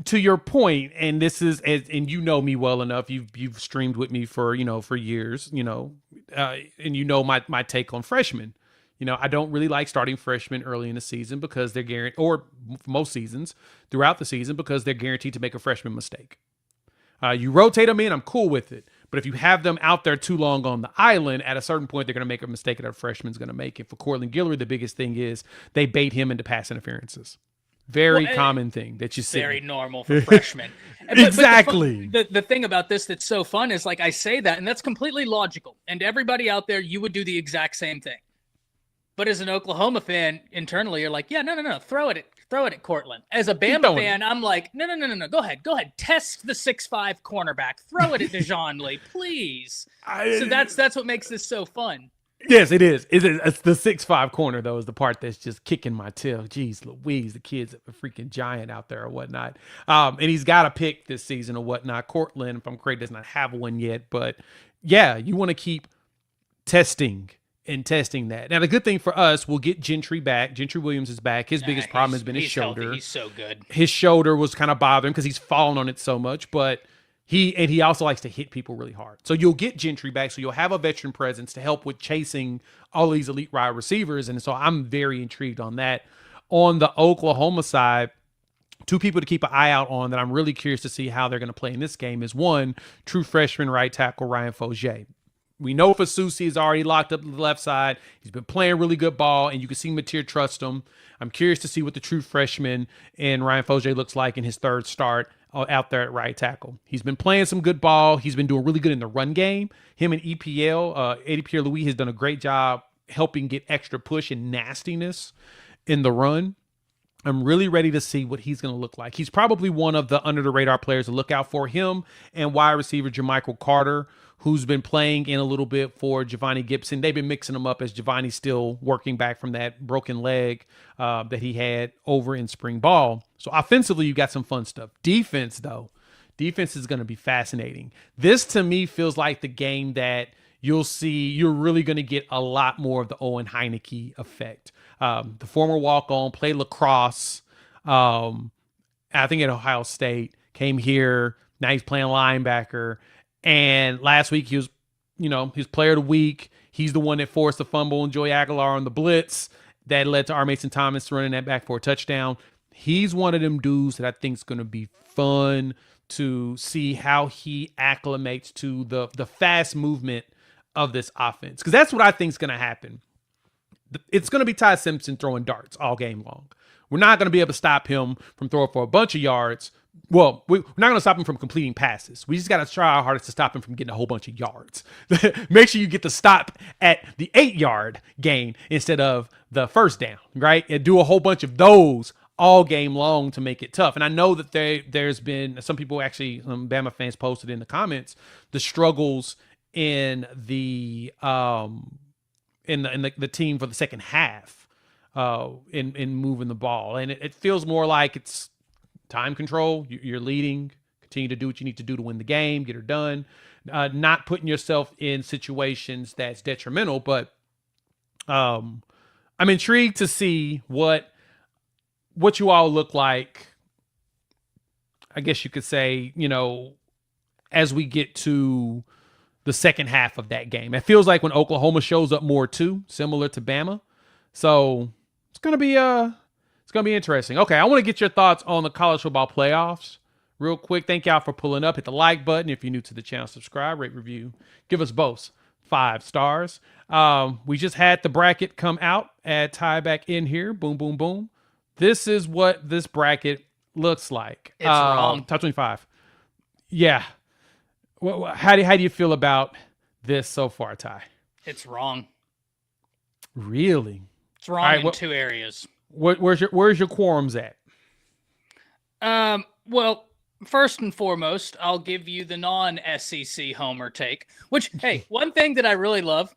To your point, and this is, and you know me well enough, you've streamed with me for years, and you know my take on freshmen. I don't really like starting freshmen early in the season, because they're guaranteed, or most seasons throughout the season, because they're guaranteed to make a freshman mistake. You rotate them in, I'm cool with it. But if you have them out there too long on the island, at a certain point, they're going to make a mistake that a freshman's going to make. And for Courtland Guillory, the biggest thing is they bait him into pass interferences. Very common thing that you see. Very normal for freshmen. Exactly. But the thing about this that's so fun is, like, I say that, and that's completely logical. And everybody out there, you would do the exact same thing. But as an Oklahoma fan, internally, you're like, yeah, no, throw it at Courtland. As a Bama fan, I'm like, no, go ahead. Test the 6'5" cornerback. Throw it at Dejoun Lee, please. So that's what makes this so fun. Yes, it is. It's the 6'5" corner, though, is the part that's just kicking my tail. Jeez Louise, the kid's a freaking giant out there or whatnot. And he's got a pick this season or whatnot. Courtland, if I'm correct, does not have one yet. But yeah, you want to keep testing and testing that. Now, the good thing for us, we'll get Gentry back. Gentry Williams is back. His biggest problem has been his shoulder. Healthy. He's so good. His shoulder was kind of bothering because he's fallen on it so much, but he also likes to hit people really hard. So you'll get Gentry back, so you'll have a veteran presence to help with chasing all these elite wide receivers, and so I'm very intrigued on that. On the Oklahoma side, two people to keep an eye out on that I'm really curious to see how they're going to play in this game is one, true freshman right tackle Ryan Fogier. We know Fasusi is already locked up to the left side. He's been playing really good ball, and you can see Mateer trust him. I'm curious to see what the true freshman and Ryan Fogier looks like in his third start out there at right tackle. He's been playing some good ball. He's been doing really good in the run game. Him and Eddie Pierre-Louis has done a great job helping get extra push and nastiness in the run. I'm really ready to see what he's going to look like. He's probably one of the under-the-radar players to look out for. Him and wide receiver Jermichael Carter, who's been playing in a little bit for Giovanni Gibson. They've been mixing him up as Giovanni's still working back from that broken leg that he had over in spring ball. So offensively, you got some fun stuff. Defense, though. Defense is going to be fascinating. This, to me, feels like the game that you'll see you're really going to get a lot more of the Owen Heineke effect. The former walk-on, played lacrosse, I think at Ohio State, came here. Now he's playing linebacker. And last week he was player of the week. He's the one that forced the fumble on Joey Aguilar on the blitz that led to R. Mason Thomas running that back for a touchdown. He's one of them dudes that I think is going to be fun to see how he acclimates to the fast movement of this offense. Because that's what I think is going to happen. It's going to be Ty Simpson throwing darts all game long. We're not going to be able to stop him from throwing for a bunch of yards. Well, we're not going to stop him from completing passes. We just got to try our hardest to stop him from getting a whole bunch of yards. Make sure you get the stop at the 8-yard gain instead of the first down, right? And do a whole bunch of those all game long to make it tough. And I know that there's been some people, actually, some Bama fans posted in the comments the struggles in the team for the second half in moving the ball. And it feels more like it's time control. You're leading, continue to do what you need to do to win the game, get her done, not putting yourself in situations that's detrimental. But I'm intrigued to see what you all look like, I guess you could say, as we get to the second half of that game. It feels like when Oklahoma shows up more too, similar to Bama. So it's gonna be interesting. Okay, I want to get your thoughts on the college football playoffs real quick. Thank y'all for pulling up. Hit the like button if you're new to the channel. Subscribe, rate, review. Give us both 5 stars. We just had the bracket come out. Add Ty back in here. Boom, boom, boom. This is what this bracket looks like. It's wrong. Top 25. Yeah. How do you feel about this so far, Ty? It's wrong. Really? It's wrong in 2 areas. Where's your quorums at? Well, first and foremost, I'll give you the non-SEC homer take, which, hey, one thing that I really love,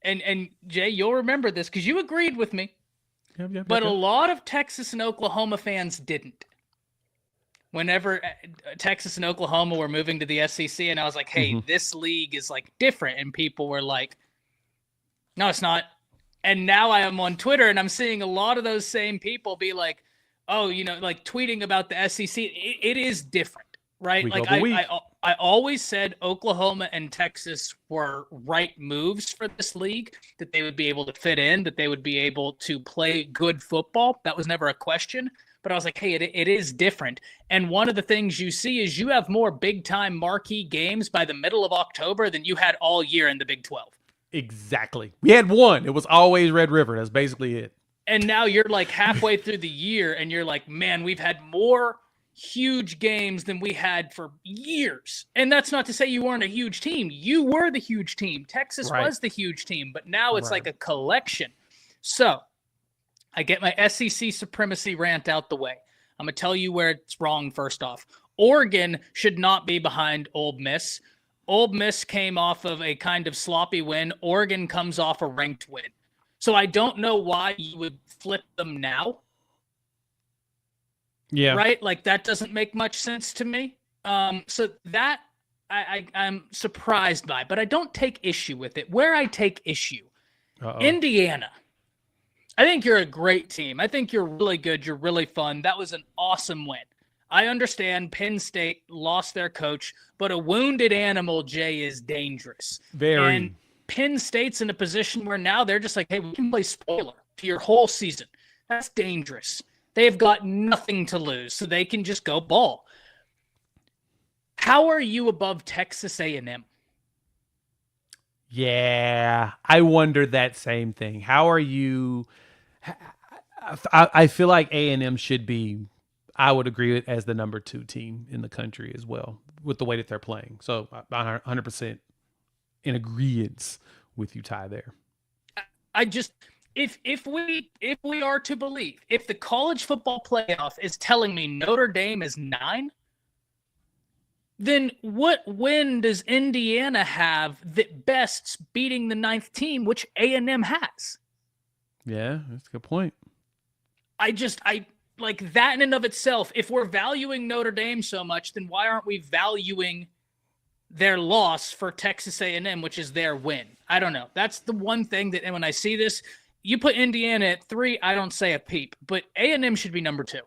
and Jay, you'll remember this because you agreed with me, but a lot of Texas and Oklahoma fans didn't. Whenever Texas and Oklahoma were moving to the SEC, and I was like, hey, this league is like different. And people were like, no, it's not. And now I am on Twitter and I'm seeing a lot of those same people be like, oh, like tweeting about the SEC. It is different, right? Like I always said Oklahoma and Texas were right moves for this league, that they would be able to fit in, that they would be able to play good football. That was never a question. But I was like, hey, it is different. And one of the things you see is you have more big-time marquee games by the middle of October than you had all year in the Big 12. Exactly. We had one. It was always Red River. That's basically it. And now you're like halfway through the year, and you're like, man, we've had more huge games than we had for years. And that's not to say you weren't a huge team. You were the huge team. Texas was the huge team. But now it's like a collection. So I get my SEC supremacy rant out the way. I'm going to tell you where it's wrong first off. Oregon should not be behind Ole Miss. Ole Miss came off of a kind of sloppy win. Oregon comes off a ranked win. So I don't know why you would flip them now. Yeah. Right? Like that doesn't make much sense to me. So that I'm surprised by, but I don't take issue with it. Where I take issue Uh-oh. Indiana. I think you're a great team. I think you're really good. You're really fun. That was an awesome win. I understand Penn State lost their coach, but a wounded animal, Jay, is dangerous. Very. And Penn State's in a position where now they're just like, hey, we can play spoiler to your whole season. That's dangerous. They've got nothing to lose, so they can just go ball. How are you above Texas A&M? Yeah, I wondered that same thing. How are you? I feel like A&M should be, I would agree with, as the number 2 team in the country as well with the way that they're playing. So 100% in agreement with you, Ty, there. I just if we are to believe, if the college football playoff is telling me Notre Dame is 9, then what win does Indiana have that bests beating the 9th team, which A&M has? Yeah, that's a good point. I like that in and of itself. If we're valuing Notre Dame so much, then why aren't we valuing their loss for Texas A&M, which is their win? I don't know. That's the one thing that, and when I see this, you put Indiana at 3, I don't say a peep, but A&M should be number 2.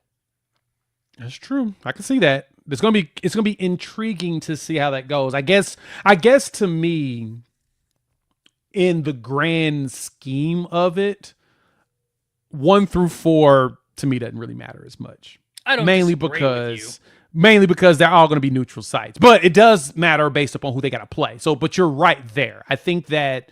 That's true. I can see that. It's gonna be intriguing to see how that goes. I guess to me, in the grand scheme of it, 1 through 4 to me doesn't really matter as much. I don't mainly because they're all going to be neutral sites, but it does matter based upon who they got to play. So, but you're right there. I think that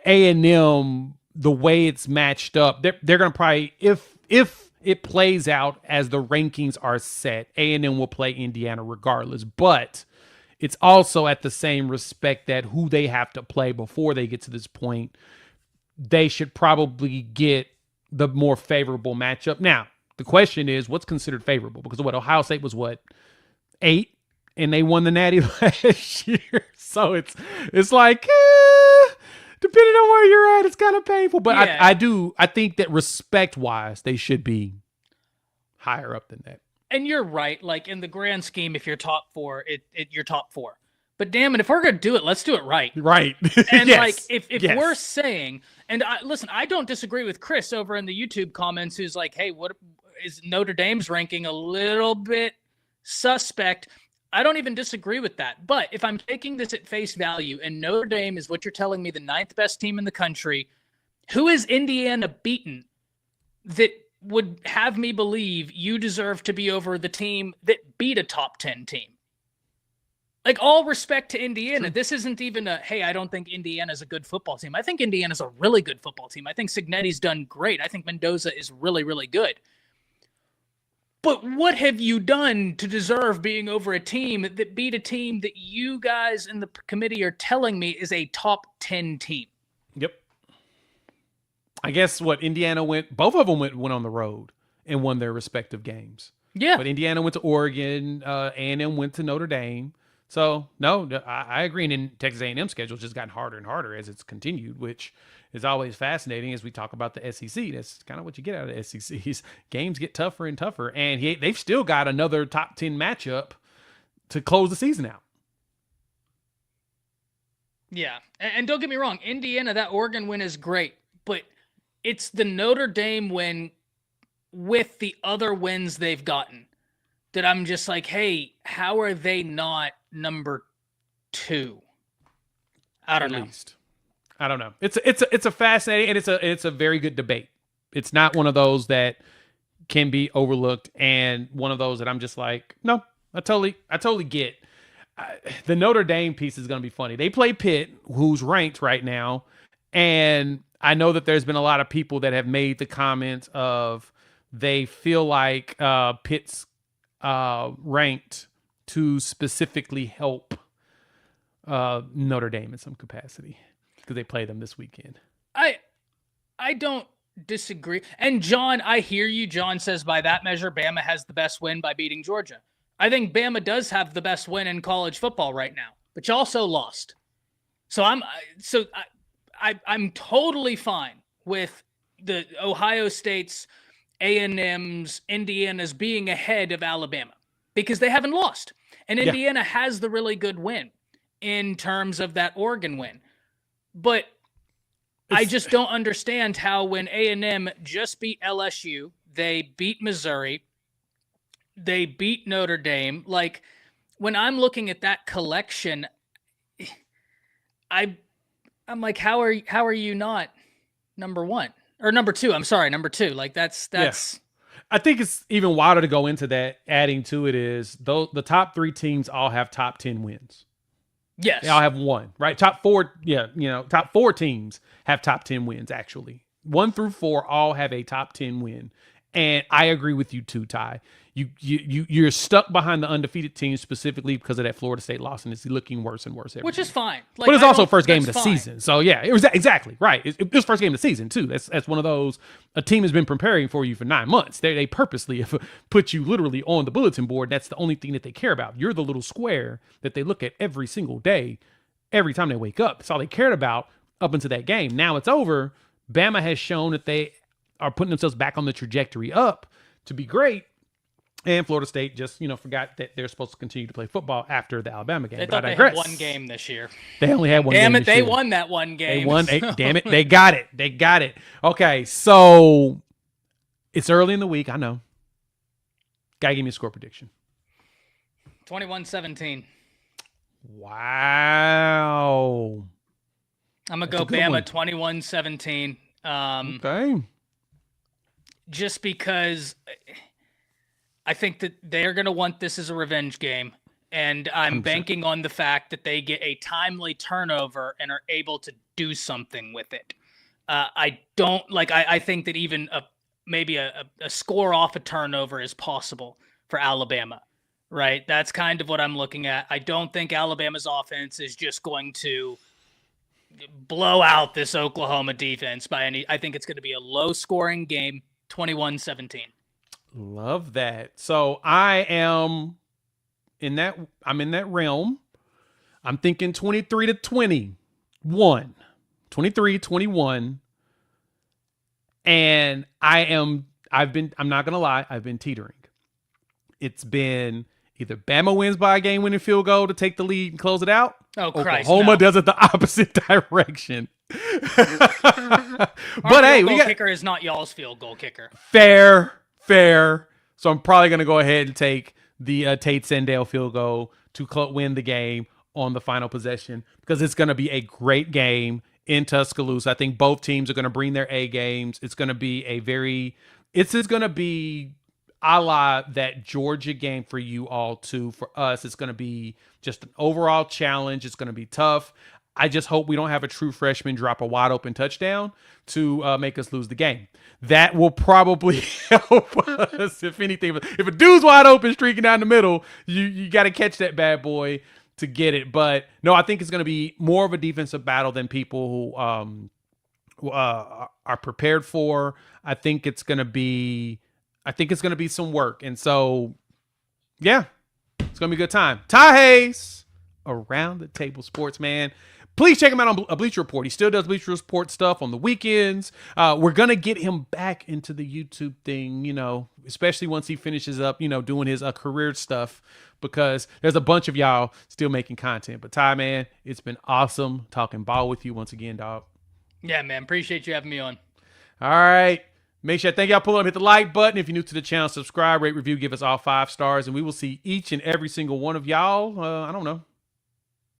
A&M, the way it's matched up, they're going to probably, if it plays out as the rankings are set, A&M will play Indiana regardless. But it's also at the same respect that who they have to play before they get to this point, they should probably get the more favorable matchup. Now, the question is, what's considered favorable? Because Ohio State was 8, and they won the Natty last year. So it's like, depending on where you're at, it's kind of painful. But yeah. I think that respect-wise, they should be higher up than that. And you're right. Like, in the grand scheme, if you're top 4, you're top 4. But damn it, if we're going to do it, let's do it right. Right. And yes. like, if yes. we're saying, and listen, I don't disagree with Chris over in the YouTube comments who's like, hey, what is Notre Dame's ranking a little bit suspect? I don't even disagree with that. But if I'm taking this at face value and Notre Dame is what you're telling me the 9th best team in the country, who is Indiana beaten that would have me believe you deserve to be over the team that beat a top 10 team? Like, all respect to Indiana, this isn't even a, hey, I don't think Indiana's a good football team. I think Indiana's a really good football team. I think Cignetti's done great. I think Mendoza is really, really good. But what have you done to deserve being over a team that beat a team that you guys in the committee are telling me is a top 10 team? Yep. I guess Indiana both of them went on the road and won their respective games. Yeah. But Indiana went to Oregon, A&M went to Notre Dame. So, no, I agree. And in Texas A&M schedule just gotten harder and harder as it's continued, which is always fascinating as we talk about the SEC. That's kind of what you get out of the SEC. Games get tougher and tougher. And they've still got another top 10 matchup to close the season out. Yeah. And don't get me wrong, Indiana, that Oregon win is great. But it's the Notre Dame win with the other wins they've gotten that I'm just like, hey, how are they not number 2? I don't know. I don't know. It's a fascinating, and it's a very good debate. It's not one of those that can be overlooked, and one of those that I'm just like, no, I totally get. The Notre Dame piece is going to be funny. They play Pitt, who's ranked right now, and I know that there's been a lot of people that have made the comment of they feel like Pitt's ranked to specifically help Notre Dame in some capacity because they play them this weekend. I don't disagree. And John, I hear you. John says by that measure, Bama has the best win by beating Georgia. I think Bama does have the best win in college football right now, but you also lost. So I'm totally fine with the Ohio State's, A&M's, Indiana's being ahead of Alabama because they haven't lost. And Indiana has the really good win in terms of that Oregon win. But I just don't understand how when A&M just beat LSU, they beat Missouri, they beat Notre Dame. Like, when I'm looking at that collection, I'm like, how are you not number one or number two? I'm sorry, number two. Like that's. Yeah. I think it's even wilder to go into that. Adding to it is though the top 3 teams all have top 10 wins. Yes, they all have one, right? Top 4, yeah, top 4 teams have top 10 wins. Actually, 1 through 4 all have a top 10 win, and I agree with you too, Ty. You're stuck behind the undefeated team specifically because of that Florida State loss, and it's looking worse and worse. Which is fine. Like, but it's also first game of the season. So yeah, it was exactly right. It was first game of the season too. That's one of those a team has been preparing for you for 9 months. They purposely put you literally on the bulletin board. That's the only thing that they care about. You're the little square that they look at every single day, every time they wake up. That's all they cared about up until that game. Now it's over. Bama has shown that they are putting themselves back on the trajectory up to be great. And Florida State just, forgot that they're supposed to continue to play football after the Alabama game. They thought they had one game this year. They only had one game. Damn it, they won that one game. They won. Damn it, they got it. They got it. Okay, so it's early in the week. I know. Guy, give me a score prediction. 21-17. Wow. I'm going to go Bama 21-17. Okay. Just because I think that they're going to want this as a revenge game, and I'm 100%. Banking on the fact that they get a timely turnover and are able to do something with it. I think that even maybe a score off a turnover is possible for Alabama, right? That's kind of what I'm looking at. I don't think Alabama's offense is just going to blow out this Oklahoma defense by any. I think it's going to be a low-scoring game, 21-17. Love that. So I am in that realm. I'm thinking 23-21. 23-21. And I'm not gonna lie, I've been teetering. It's been either Bama wins by a game-winning field goal to take the lead and close it out. Oh, Christ, Oklahoma does it the opposite direction. But hey, kicker is not y'all's field goal kicker. Fair. So I'm probably going to go ahead and take the Tate Sendale field goal to win the game on the final possession because it's going to be a great game in Tuscaloosa. I think both teams are going to bring their A games. It's going to be it's going to be a la that Georgia game for you all too. For us, it's going to be just an overall challenge. It's going to be tough. I just hope we don't have a true freshman drop a wide open touchdown to make us lose the game. That will probably help us, if anything. If a dude's wide open streaking down the middle, you got to catch that bad boy to get it. But no, I think it's going to be more of a defensive battle than people who are prepared for. I think it's going to be some work. And so, yeah, it's going to be a good time. Ty Hayes, Around the Table Sports, man. Please check him out on Bleacher Report. He still does Bleacher Report stuff on the weekends. We're going to get him back into the YouTube thing, especially once he finishes up, doing his career stuff, because there's a bunch of y'all still making content. But Ty, man, it's been awesome talking ball with you once again, dog. Yeah, man. Appreciate you having me on. All right. Make sure thank y'all pull up, hit the like button. If you're new to the channel, subscribe, rate, review, give us all 5 stars, and we will see each and every single one of y'all. I don't know.